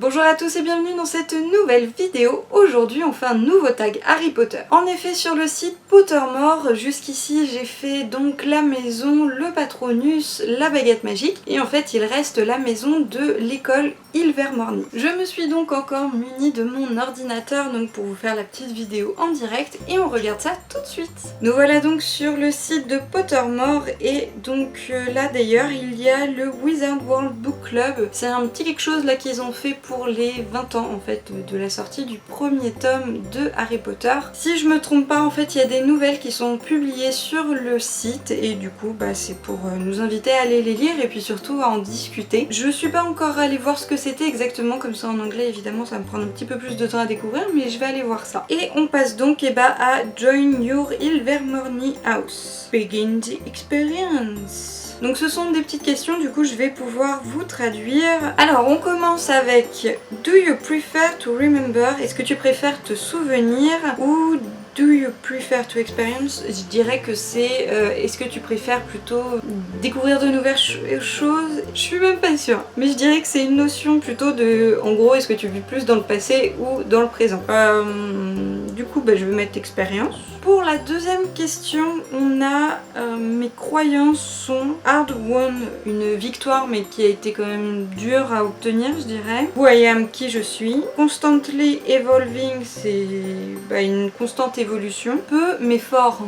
Bonjour à tous et bienvenue dans cette nouvelle vidéo. Aujourd'hui on fait un nouveau tag Harry Potter. En effet sur le site Pottermore, jusqu'ici j'ai fait donc la maison, le Patronus, la baguette magique et en fait il reste la maison de l'école Ilvermorny. Je me suis donc encore munie de mon ordinateur donc pour vous faire la petite vidéo en direct et on regarde ça tout de suite. Nous voilà donc sur le site de Pottermore et donc là d'ailleurs il y a le Wizard World Book Club. C'est un petit quelque chose là qu'ils ont fait pour les 20 ans en fait de la sortie du premier tome de Harry Potter. Si je me trompe pas en fait il y a des nouvelles qui sont publiées sur le site et du coup c'est pour nous inviter à aller les lire et puis surtout à en discuter. Je suis pas encore allée voir ce que c'était exactement comme ça en anglais évidemment ça va me prendre un petit peu plus de temps à découvrir mais je vais aller voir ça. Et on passe donc à Join Your Ilvermorny House. Begin the experience. Donc ce sont des petites questions, du coup je vais pouvoir vous traduire. Alors on commence avec Do you prefer to remember? Est-ce que tu préfères te souvenir? Ou Do you prefer to experience? Je dirais que c'est est-ce que tu préfères plutôt découvrir de nouvelles choses? Je suis même pas sûre. Mais je dirais que c'est une notion plutôt de en gros est-ce que tu vis plus dans le passé ou dans le présent. Du coup je vais mettre expérience. Pour la deuxième question, on a mes croyances sont hard won, une victoire mais qui a été quand même dure à obtenir je dirais. Who I am, qui je suis. Constantly evolving, c'est une constante évolution. Peu mais fort.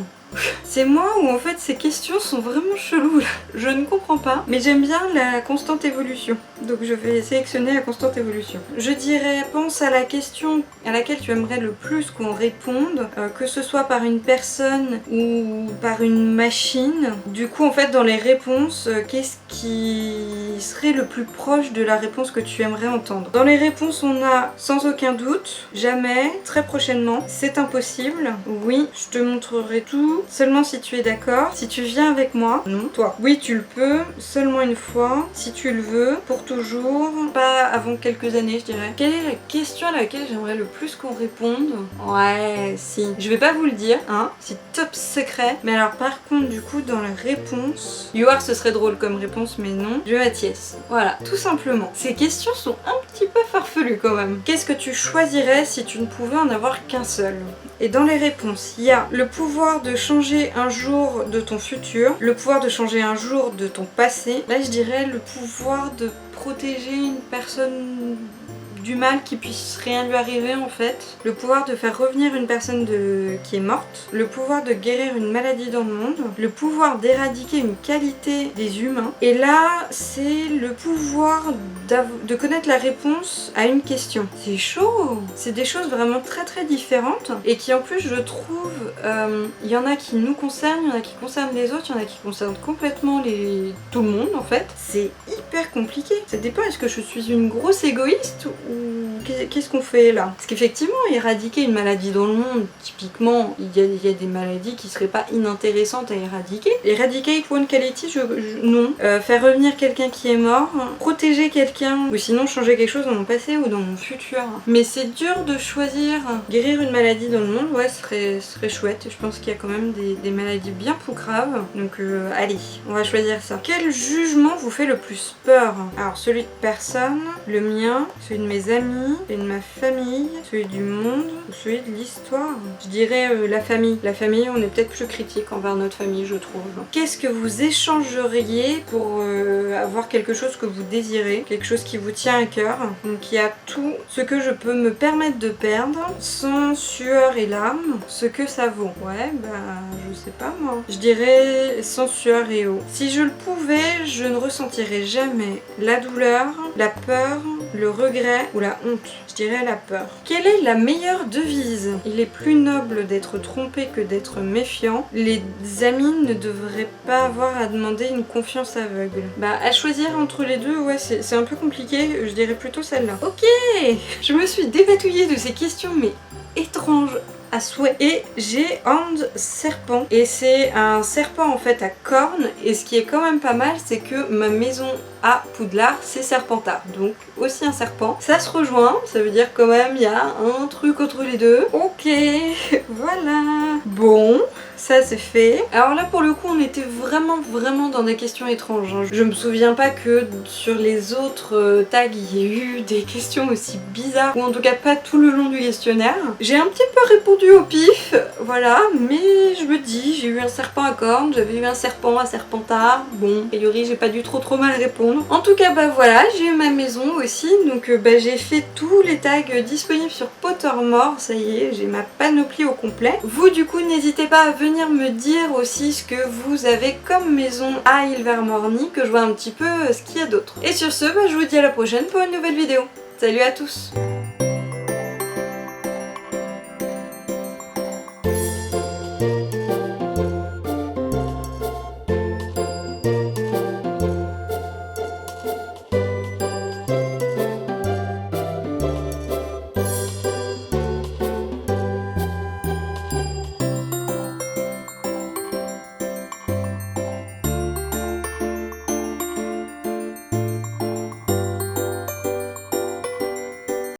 C'est moi où en fait ces questions sont vraiment cheloues là. Je ne comprends pas, mais j'aime bien la constante évolution. Donc je vais sélectionner la constante évolution. Je dirais pense à la question à laquelle tu aimerais le plus qu'on réponde, que ce soit par une personne ou par une machine. Du coup en fait dans les réponses, qu'est-ce qui serait le plus proche de la réponse que tu aimerais entendre? Dans les réponses on a sans aucun doute, jamais, très prochainement, c'est impossible, oui, je te montrerai tout. Seulement si tu es d'accord, si tu viens avec moi, non, toi. Oui, tu le peux, seulement une fois, si tu le veux, pour toujours, pas avant quelques années, je dirais. Quelle est la question à laquelle j'aimerais le plus qu'on réponde? Ouais, si. Je vais pas vous le dire, hein, c'est top secret. Mais alors, par contre, du coup, dans la réponse, You are, ce serait drôle comme réponse, mais non. Je vais mettre yes. Voilà, tout simplement. Ces questions sont un petit peu farfelues quand même. Qu'est-ce que tu choisirais si tu ne pouvais en avoir qu'un seul? Et dans les réponses, il y a le pouvoir de changer un jour de ton futur, le pouvoir de changer un jour de ton passé. Là, je dirais le pouvoir de protéger une personne du mal qui puisse rien lui arriver en fait, le pouvoir de faire revenir une personne qui est morte, le pouvoir de guérir une maladie dans le monde, le pouvoir d'éradiquer une qualité des humains, et là c'est le pouvoir de connaître la réponse à une question. C'est chaud. C'est des choses vraiment très très différentes et qui en plus je trouve il y en a qui nous concernent, il y en a qui concernent les autres, il y en a qui concernent complètement tout le monde en fait. C'est hyper compliqué. Ça dépend, est-ce que je suis une grosse égoïste ou qu'est-ce qu'on fait là? Parce qu'effectivement, éradiquer une maladie dans le monde, typiquement, il y a des maladies qui seraient pas inintéressantes à éradiquer. Eradicate one quality, non. Faire revenir quelqu'un qui est mort, protéger quelqu'un, ou sinon changer quelque chose dans mon passé ou dans mon futur. Mais c'est dur de choisir. Guérir une maladie dans le monde, ouais, ce serait chouette. Je pense qu'il y a quand même des maladies bien plus graves. Donc allez, on va choisir ça. Quel jugement vous fait le plus peur? Alors celui de personne, le mien, celui de mes amis, celui de ma famille, celui du monde ou celui de l'histoire. Je dirais la famille. La famille, on est peut-être plus critique envers notre famille, je trouve. Qu'est-ce que vous échangeriez pour avoir quelque chose que vous désirez, quelque chose qui vous tient à cœur? Donc il y a tout ce que je peux me permettre de perdre, sans sueur et larmes, ce que ça vaut. Ouais, je sais pas moi. Je dirais sans sueur et eau. Si je le pouvais, je ne ressentirais jamais la douleur, la peur, le regret ou la honte. Je dirais la peur. Quelle est la meilleure devise? Il est plus noble d'être trompé que d'être méfiant. Les amis ne devraient pas avoir à demander une confiance aveugle. À choisir entre les deux, ouais, c'est un peu compliqué. Je dirais plutôt celle-là. Ok, je me suis débatouillée de ces questions, mais étranges à souhait. Et j'ai Hand Serpent. Et c'est un serpent en fait à cornes. Et ce qui est quand même pas mal, c'est que ma maison à Poudlard, c'est Serpentard. Donc aussi un serpent. Ça se rejoint. Ça veut dire quand même il y a un truc entre les deux. Ok, voilà. Bon, ça c'est fait. Alors là pour le coup on était vraiment dans des questions étranges, hein. Je me souviens pas que sur les autres tags il y ait eu des questions aussi bizarres, ou en tout cas pas tout le long du questionnaire. J'ai un petit peu répondu au pif, voilà, mais je me dis, j'ai eu un serpent à cornes, j'avais eu un serpent à Serpentard, bon, a priori j'ai pas dû trop mal répondre. En tout cas bah voilà, j'ai eu ma maison aussi, donc j'ai fait tous les tags disponibles sur Pottermore, ça y est, j'ai ma panoplie au complet. Vous du coup n'hésitez pas à venir me dire aussi ce que vous avez comme maison à Ilvermorny, que je vois un petit peu ce qu'il y a d'autre. Et sur ce, je vous dis à la prochaine pour une nouvelle vidéo. Salut à tous!